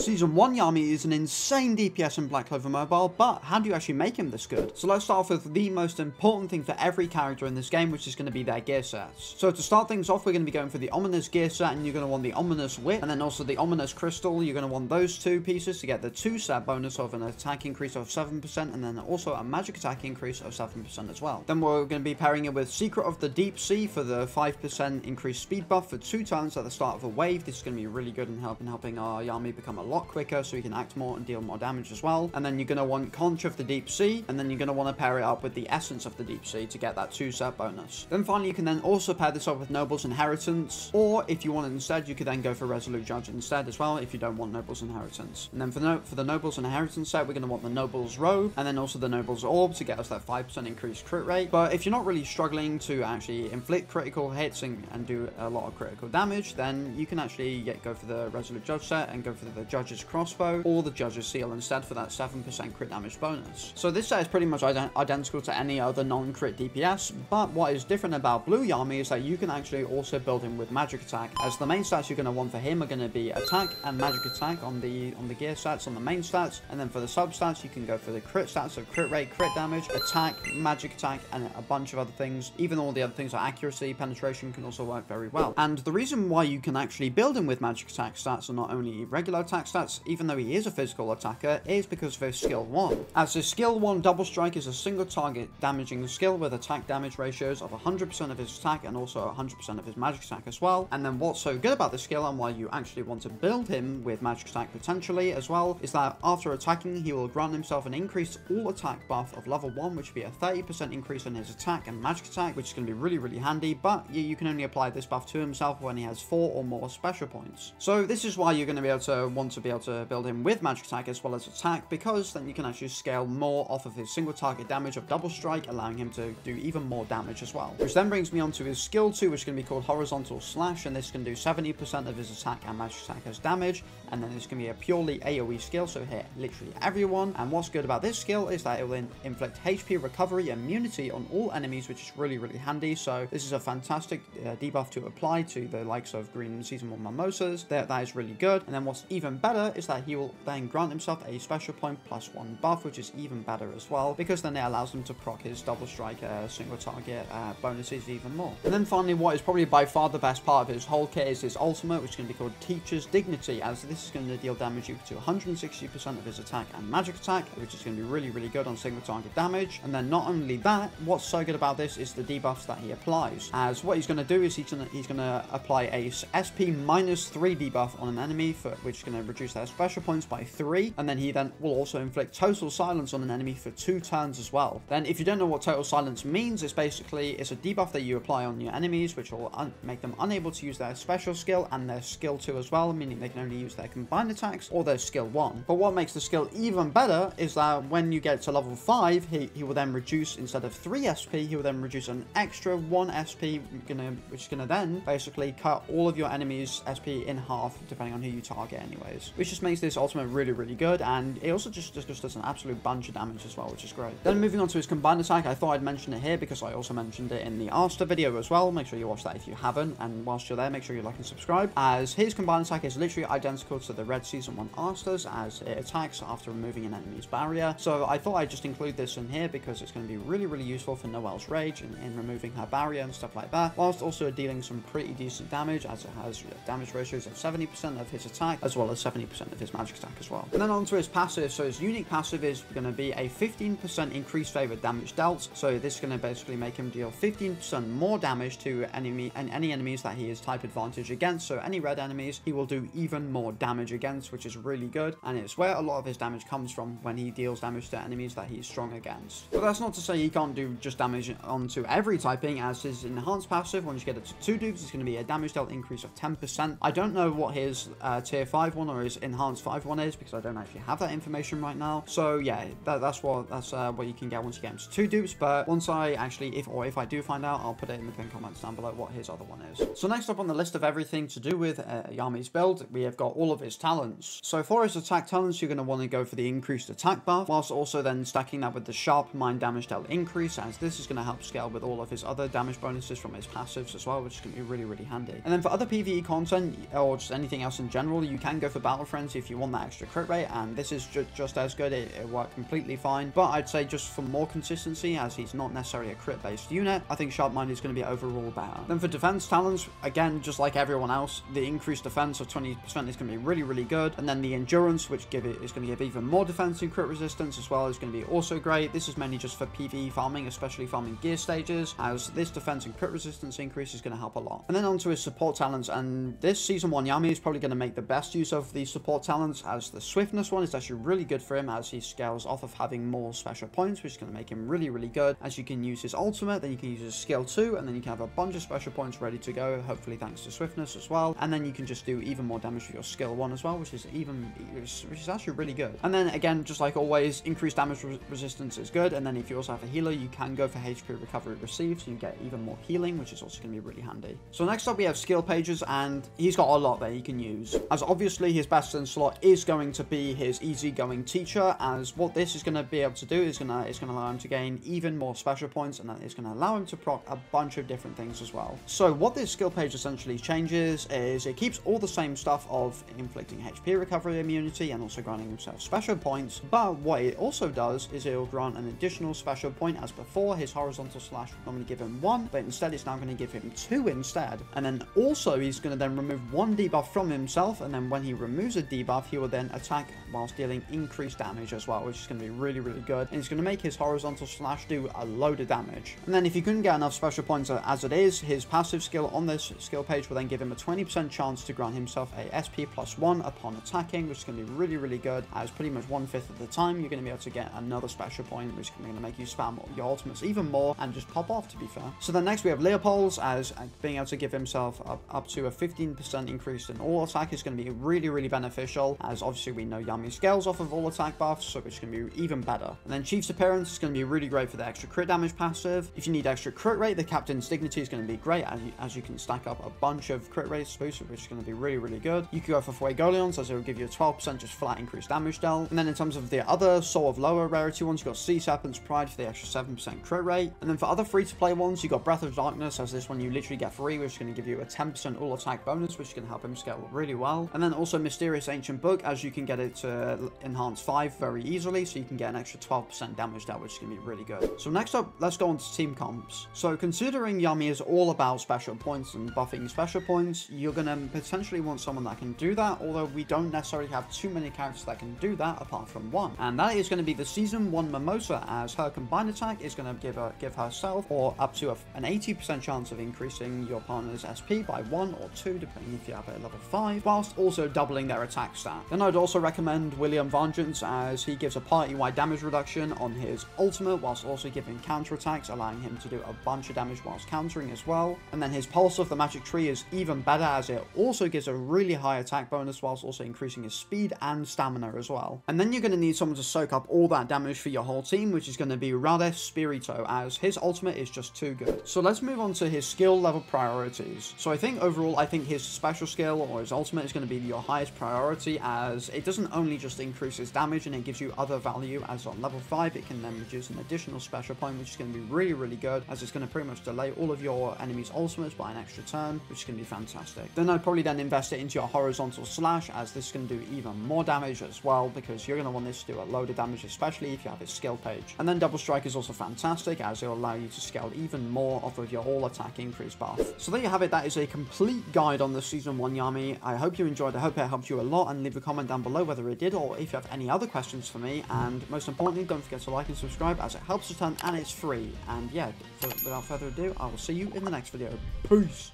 Season 1 Yami is an insane DPS in Black Clover Mobile, but how do you actually make him this good? So let's start off with the most important thing for every character in this game, which is going to be their gear sets. So to start things off, we're going to be going for the Ominous gear set, and you're going to want the Ominous Whip, and then also the Ominous Crystal. You're going to want those two pieces to get the 2-set bonus of an attack increase of 7%, and then also a magic attack increase of 7% as well. Then we're going to be pairing it with Secret of the Deep Sea for the 5% increased speed buff for 2 turns at the start of a wave. This is going to be really good in helping our Yami become a lot quicker so he can act more and deal more damage as well. And then you're going to want Conch of the Deep Sea, and then you're going to want to pair it up with the Essence of the Deep Sea to get that 2-set bonus. Then finally, you can then also pair this up with Noble's Inheritance, or if you want it instead, you could then go for Resolute Judge instead as well if you don't want Noble's Inheritance. And then for the Noble's Inheritance set, we're going to want the Noble's Robe, and then also the Noble's Orb to get us that 5% increased crit rate. But if you're not really struggling to actually inflict critical hits and do a lot of critical damage, then you can actually go for the Resolute Judge set and go for the Judge's Crossbow or the Judge's Seal instead for that 7% crit damage bonus. So this set is pretty much identical to any other non-crit DPS, but what is different about Blue Yami is that you can actually also build him with magic attack, as the main stats you're going to want for him are going to be attack and magic attack on the gear stats, on the main stats, and then for the sub stats you can go for the crit stats of crit rate, crit damage, attack, magic attack, and a bunch of other things. Even all the other things like accuracy, penetration can also work very well. And the reason why you can actually build him with magic attack stats and not only regular attack stats, even though he is a physical attacker, is because of his skill 1. As his skill 1 double strike is a single target damaging skill with attack damage ratios of 100% of his attack and also 100% of his magic attack as well. And then what's so good about this skill and why you actually want to build him with magic attack potentially as well is that after attacking, he will grant himself an increased all attack buff of level 1, which would be a 30% increase in his attack and magic attack, which is going to be really handy. But you can only apply this buff to himself when he has 4 or more special points. So this is why you're going to be able to build him with magic attack as well as attack, because then you can actually scale more off of his single target damage of double strike, allowing him to do even more damage as well. Which then brings me on to his skill 2, which is going to be called Horizontal Slash, and this can do 70% of his attack and magic attack as damage, and then it's going to be a purely AoE skill, so hit literally everyone. And what's good about this skill is that it will inflict HP recovery immunity on all enemies, which is really handy. So this is a fantastic debuff to apply to the likes of Green Season 1 Mimosas. That is really good. And then what's even better is that he will then grant himself a special point +1 buff, which is even better as well, because then it allows him to proc his double strike single target bonuses even more. And then finally, what is probably by far the best part of his whole kit is his ultimate, which is going to be called Teacher's Dignity, as this is going to deal damage equal to 160% of his attack and magic attack, which is going to be really good on single target damage. And then not only that, what's so good about this is the debuffs that he applies, as what he's going to do is he's going to apply a SP -3 debuff on an enemy, which is going to reduce their special points by 3, and then he will also inflict Total Silence on an enemy for 2 turns as well. Then if you don't know what Total Silence means, it's a debuff that you apply on your enemies, which will make them unable to use their special skill and their skill 2 as well, meaning they can only use their combined attacks or their skill 1. But what makes the skill even better is that when you get to level 5, he will then reduce, instead of 3 SP, he will then reduce an extra 1 SP, which is going to then basically cut all of your enemies' SP in half, depending on who you target anyways. Which just makes this ultimate really good, and it also just does an absolute bunch of damage as well, which is great. Then moving on to his combined attack, I thought I'd mention it here because I also mentioned it in the Asta video as well. Make sure you watch that if you haven't, and whilst you're there, make sure you like and subscribe, as his combined attack is literally identical to the Red Season 1 Astas, as it attacks after removing an enemy's barrier. So I thought I'd just include this in here because it's going to be really useful for Noelle's Rage in removing her barrier and stuff like that, whilst also dealing some pretty decent damage, as it has damage ratios of 70% of his attack as well as 70% of his magic attack as well. And then on to his passive. So his unique passive is going to be a 15% increased favored damage dealt. So this is going to basically make him deal 15% more damage to any enemies that he is type advantage against. So any red enemies, he will do even more damage against, which is really good, and it's where a lot of his damage comes from when he deals damage to enemies that he's strong against. But that's not to say he can't do just damage onto every typing, as his enhanced passive, once you get it to 2 dupes, is going to be a damage dealt increase of 10%. I don't know what his tier 5 one or his enhanced 5 one is, because I don't actually have that information right now. So yeah, that's what you can get once you get him to 2 dupes. But once I actually, if I do find out, I'll put it in the pinned comments down below what his other one is. So next up on the list of everything to do with Yami's build, we have got all of his talents. So for his attack talents, you're going to want to go for the increased attack buff, whilst also then stacking that with the sharp mind damage dealt increase, as this is going to help scale with all of his other damage bonuses from his passives as well, which is going to be really handy. And then for other PvE content or just anything else in general, you can go for Battle Frenzy if you want that extra crit rate, and this is just as good. It worked completely fine, but I'd say just for more consistency, as he's not necessarily a crit based unit, I think Sharp Mind is going to be overall better. Then for defense talents, again, just like everyone else, the increased defense of 20% is going to be really, really good, and then the endurance, which is going to give even more defense and crit resistance as well, is going to be also great. This is mainly just for PvE farming, especially farming gear stages, as this defense and crit resistance increase is going to help a lot. And then onto his support talents, and this Season 1 Yami is probably going to make the best use of these support talents, as the swiftness one is actually really good for him, as he scales off of having more special points, which is going to make him really, really good, as you can use his ultimate, then you can use his skill 2, and then you can have a bunch of special points ready to go, hopefully thanks to swiftness as well, and then you can just do even more damage with your skill 1 as well, which is actually really good. And then again, just like always, increased damage resistance is good, and then if you also have a healer, you can go for HP recovery received, so you get even more healing, which is also going to be really handy. So next up we have skill pages, and he's got a lot that he can use, as obviously his best in slot is going to be his easygoing teacher, as what this is going to be able to do is going to allow him to gain even more special points, and that is going to allow him to proc a bunch of different things as well. So what this skill page essentially changes is it keeps all the same stuff of inflicting HP recovery immunity and also granting himself special points, but what it also does is it will grant an additional special point. As before, his horizontal slash would normally give him 1, but instead it's now going to give him 2 instead. And then also he's going to then remove 1 debuff from himself, and then when he removes a debuff, he will then attack whilst dealing increased damage as well, which is going to be really, really good, and it's going to make his horizontal slash do a load of damage. And then if you couldn't get enough special points as it is, his passive skill on this skill page will then give him a 20% chance to grant himself a SP +1 upon attacking, which is going to be really, really good, as pretty much 1/5 of the time you're going to be able to get another special point, which is going to make you spam your ultimates even more and just pop off, to be fair. So then next we have Leopold's, as being able to give himself up to a 15% increase in all attack is going to be really, really beneficial, as obviously we know Yami scales off of all attack buffs, so it's going to be even better. And then Chief's Appearance is going to be really great for the extra crit damage passive. If you need extra crit rate, the Captain's Dignity is going to be great, as you can stack up a bunch of crit rates boost, which is going to be really, really good. You can go for Fuegolions, as it will give you a 12% just flat increased damage dealt. And then in terms of the other sort of lower rarity ones, you've got Sea Serpent's Pride for the extra 7% crit rate. And then for other free-to-play ones, you've got Breath of Darkness, as this one you literally get free, which is going to give you a 10% all attack bonus, which is going to help him scale really well. And then also Mysterious Ancient Book, as you can get it to enhance 5 very easily, so you can get an extra 12% damage dealt, which is going to be really good. So next up, let's go on to team comps. So considering Yami is all about special points and buffing special points, you're going to potentially want someone that can do that, although we don't necessarily have too many characters that can do that apart from one, and that is going to be the Season 1 Mimosa, as her combined attack is going to give herself or up to an 80% chance of increasing your partner's SP by 1 or 2, depending if you have it at level 5, whilst also doubling their attack stat. Then I'd also recommend William Vengeance, as he gives a party-wide damage reduction on his ultimate, whilst also giving counter attacks, allowing him to do a bunch of damage whilst countering as well. And then his Pulse of the Magic Tree is even better, as it also gives a really high attack bonus whilst also increasing his speed and stamina as well. And then you're going to need someone to soak up all that damage for your whole team, which is going to be Rades Spirito, as his ultimate is just too good. So let's move on to his skill level priorities. So I think overall, his special skill or his ultimate is going to be your highest priority, as it doesn't only just increase his damage and it gives you other value, as on level 5 it can then reduce an additional special point, which is going to be really, really good, as it's going to pretty much delay all of your enemies' ultimates by an extra turn, which is going to be fantastic. Then I'd probably then invest it into your horizontal slash, as this can do even more damage as well, because you're going to want this to do a load of damage, especially if you have his skill page. And then Double Strike is also fantastic, as it will allow you to scale even more off of your all attack increase buff. So there you have it. That is a complete guide on the Season 1 Yami. I hope you enjoyed. I hope it helped you a lot, and leave a comment down below whether it did, or if you have any other questions for me. And most importantly, don't forget to like and subscribe, as it helps a ton and it's free. And yeah, without further ado, I will see you in the next video. Peace!